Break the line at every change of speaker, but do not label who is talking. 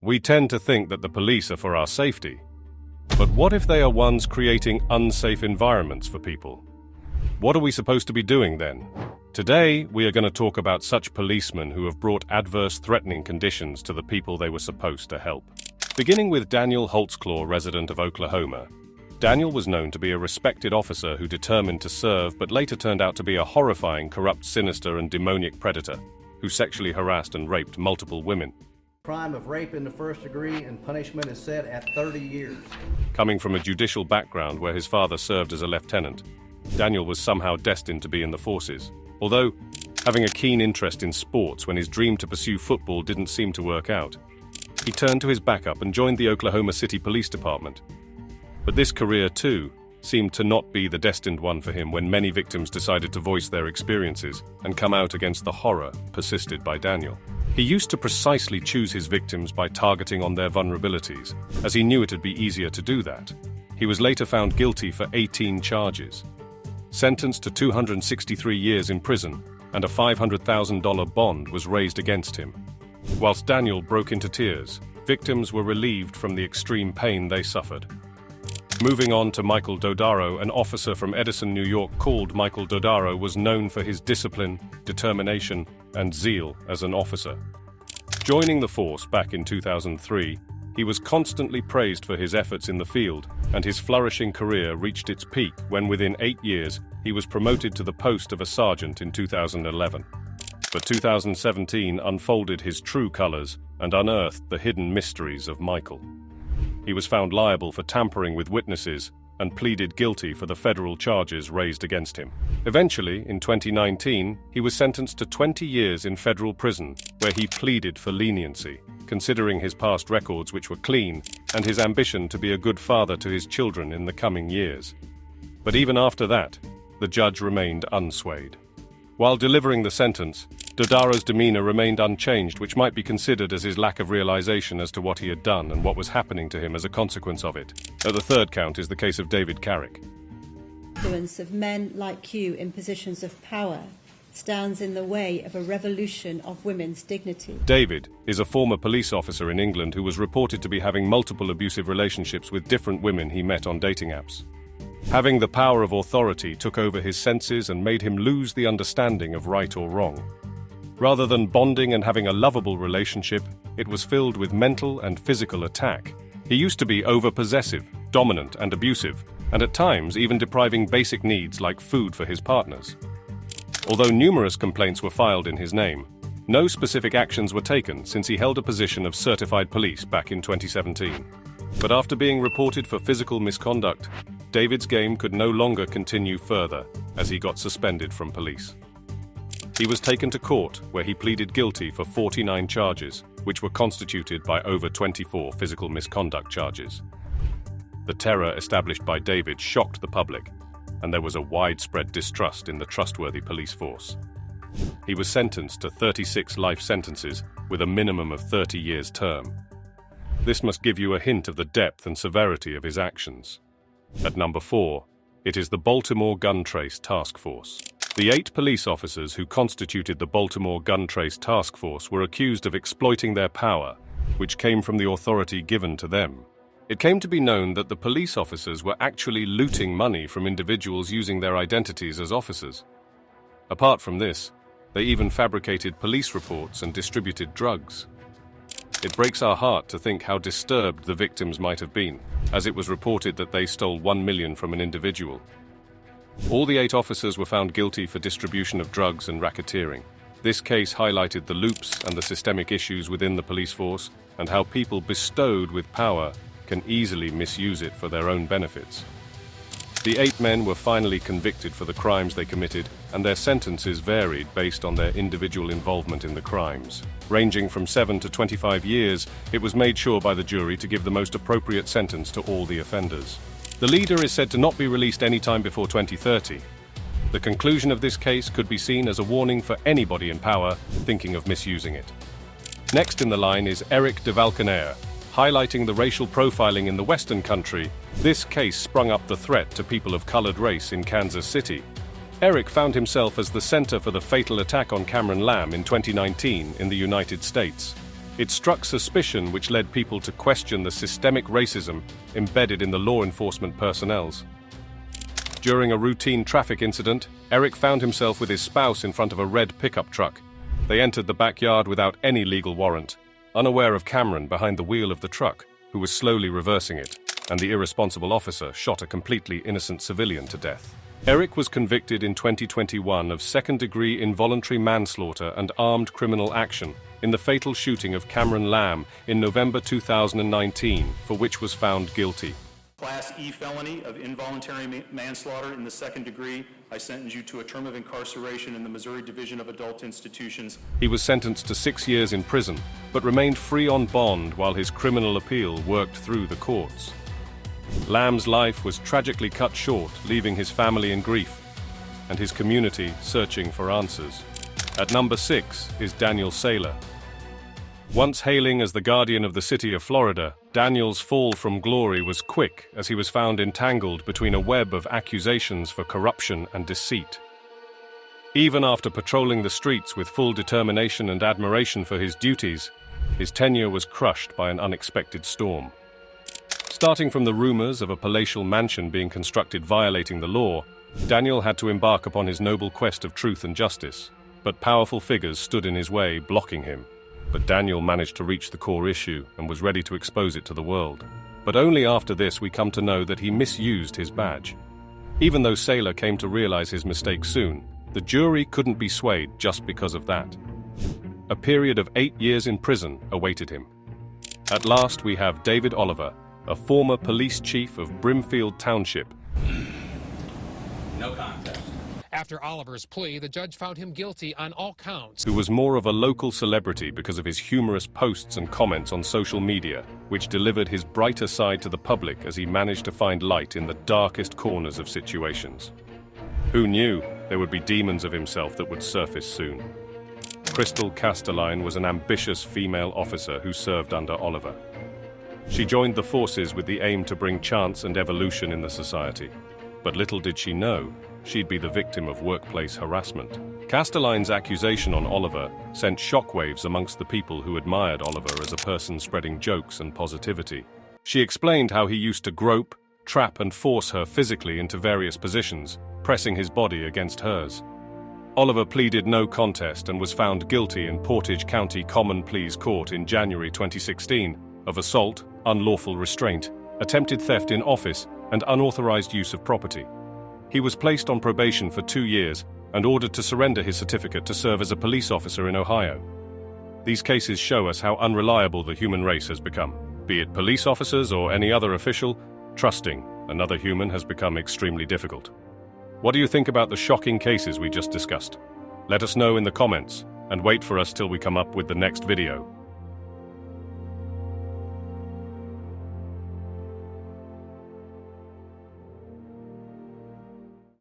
We tend to think that the police are for our safety. But what if they are ones creating unsafe environments for people? What are we supposed to be doing then? Today, we are going to talk about such policemen who have brought adverse, threatening conditions to the people they were supposed to help. Beginning with Daniel Holtzclaw, resident of Oklahoma. Daniel was known to be a respected officer who determined to serve, but later turned out to be a horrifying, corrupt, sinister, and demoniac predator who sexually harassed and raped multiple women.
Crime of rape in the first degree and punishment is set at 30 years.
Coming from a judicial background where his father served as a lieutenant, Daniel was somehow destined to be in the forces. Although, having a keen interest in sports when his dream to pursue football didn't seem to work out, he turned to his backup and joined the Oklahoma City Police Department. But this career, too, seemed to not be the destined one for him when many victims decided to voice their experiences and come out against the horror persisted by Daniel. He used to precisely choose his victims by targeting on their vulnerabilities, as he knew it'd be easier to do that. He was later found guilty for 18 charges, sentenced to 263 years in prison, and a $500,000 bond was raised against him. Whilst Daniel broke into tears, victims were relieved from the extreme pain they suffered. Moving on to Michael Dodaro, an officer from Edison, New York called Michael Dodaro was known for his discipline, determination, and zeal as an officer. Joining the force back in 2003, he was constantly praised for his efforts in the field, and his flourishing career reached its peak when within 8 years he was promoted to the post of a sergeant in 2011. But 2017 unfolded his true colors and unearthed the hidden mysteries of Michael. He was found liable for tampering with witnesses and pleaded guilty for the federal charges raised against him. Eventually, in 2019, he was sentenced to 20 years in federal prison, where he pleaded for leniency, considering his past records which were clean and his ambition to be a good father to his children in the coming years. But even after that, the judge remained unswayed. While delivering the sentence, Dodaro's demeanor remained unchanged, which might be considered as his lack of realization as to what he had done and what was happening to him as a consequence of it. The third count is the case of David Carrick.
The influence of men like you in positions of power stands in the way of a revolution of women's dignity.
David is a former police officer in England who was reported to be having multiple abusive relationships with different women he met on dating apps. Having the power of authority took over his senses and made him lose the understanding of right or wrong. Rather than bonding and having a lovable relationship, it was filled with mental and physical attack. He used to be over-possessive, dominant and abusive, and at times even depriving basic needs like food for his partners. Although numerous complaints were filed in his name, no specific actions were taken since he held a position of certified police back in 2017. But after being reported for physical misconduct, David's game could no longer continue further as he got suspended from police. He was taken to court where he pleaded guilty for 49 charges, which were constituted by over 24 physical misconduct charges. The terror established by David shocked the public, and there was a widespread distrust in the trustworthy police force. He was sentenced to 36 life sentences with a minimum of 30 years term. This must give you a hint of the depth and severity of his actions. At number 4, it is the Baltimore Gun Trace Task Force. The 8 police officers who constituted the Baltimore Gun Trace Task Force were accused of exploiting their power, which came from the authority given to them. It came to be known that the police officers were actually looting money from individuals using their identities as officers. Apart from this, they even fabricated police reports and distributed drugs. It breaks our heart to think how disturbed the victims might have been, as it was reported that they stole $1 million from an individual. All the 8 officers were found guilty for distribution of drugs and racketeering. This case highlighted the loops and the systemic issues within the police force and how people bestowed with power can easily misuse it for their own benefits. The 8 men were finally convicted for the crimes they committed, and their sentences varied based on their individual involvement in the crimes. Ranging from 7 to 25 years, it was made sure by the jury to give the most appropriate sentence to all the offenders. The leader is said to not be released any time before 2030. The conclusion of this case could be seen as a warning for anybody in power thinking of misusing it. Next in the line is Eric de Valkenaer. Highlighting the racial profiling in the Western country, this case sprung up the threat to people of colored race in Kansas City. Eric found himself as the center for the fatal attack on Cameron Lamb in 2019 in the United States. It struck suspicion which led people to question the systemic racism embedded in the law enforcement personnels. During a routine traffic incident, Eric found himself with his spouse in front of a red pickup truck. They entered the backyard without any legal warrant, unaware of Cameron behind the wheel of the truck, who was slowly reversing it, and the irresponsible officer shot a completely innocent civilian to death. Eric was convicted in 2021 of second-degree involuntary manslaughter and armed criminal action in the fatal shooting of Cameron Lamb in November 2019, for which was found guilty.
Class E felony of involuntary manslaughter in the second degree. I sentence you to a term of incarceration in the Missouri Division of Adult Institutions.
He was sentenced to 6 years in prison, but remained free on bond while his criminal appeal worked through the courts. Lamb's life was tragically cut short, leaving his family in grief, and his community searching for answers. At number 6 is Daniel Saylor. Once hailing as the guardian of the city of Florida, Daniel's fall from glory was quick as he was found entangled between a web of accusations for corruption and deceit. Even after patrolling the streets with full determination and admiration for his duties, his tenure was crushed by an unexpected storm. Starting from the rumors of a palatial mansion being constructed violating the law, Daniel had to embark upon his noble quest of truth and justice, but powerful figures stood in his way, blocking him. But Daniel managed to reach the core issue and was ready to expose it to the world. But only after this we come to know that he misused his badge. Even though Saylor came to realize his mistake soon, the jury couldn't be swayed just because of that. A period of 8 years in prison awaited him. At last we have David Oliver, a former police chief of Brimfield Township.
No contest.
After Oliver's plea, the judge found him guilty on all counts.
Who was more of a local celebrity because of his humorous posts and comments on social media, which delivered his brighter side to the public as he managed to find light in the darkest corners of situations. Who knew there would be demons of himself that would surface soon? Crystal Castelline was an ambitious female officer who served under Oliver. She joined the forces with the aim to bring chance and evolution in the society. But little did she know, she'd be the victim of workplace harassment. Castelline's accusation on Oliver sent shockwaves amongst the people who admired Oliver as a person spreading jokes and positivity. She explained how he used to grope, trap and force her physically into various positions, pressing his body against hers. Oliver pleaded no contest and was found guilty in Portage County Common Pleas Court in January 2016 of assault, unlawful restraint, attempted theft in office, and unauthorized use of property. He was placed on probation for 2 years and ordered to surrender his certificate to serve as a police officer in Ohio. These cases show us how unreliable the human race has become. Be it police officers or any other official, trusting another human has become extremely difficult. What do you think about the shocking cases we just discussed? Let us know in the comments, and wait for us till we come up with the next video.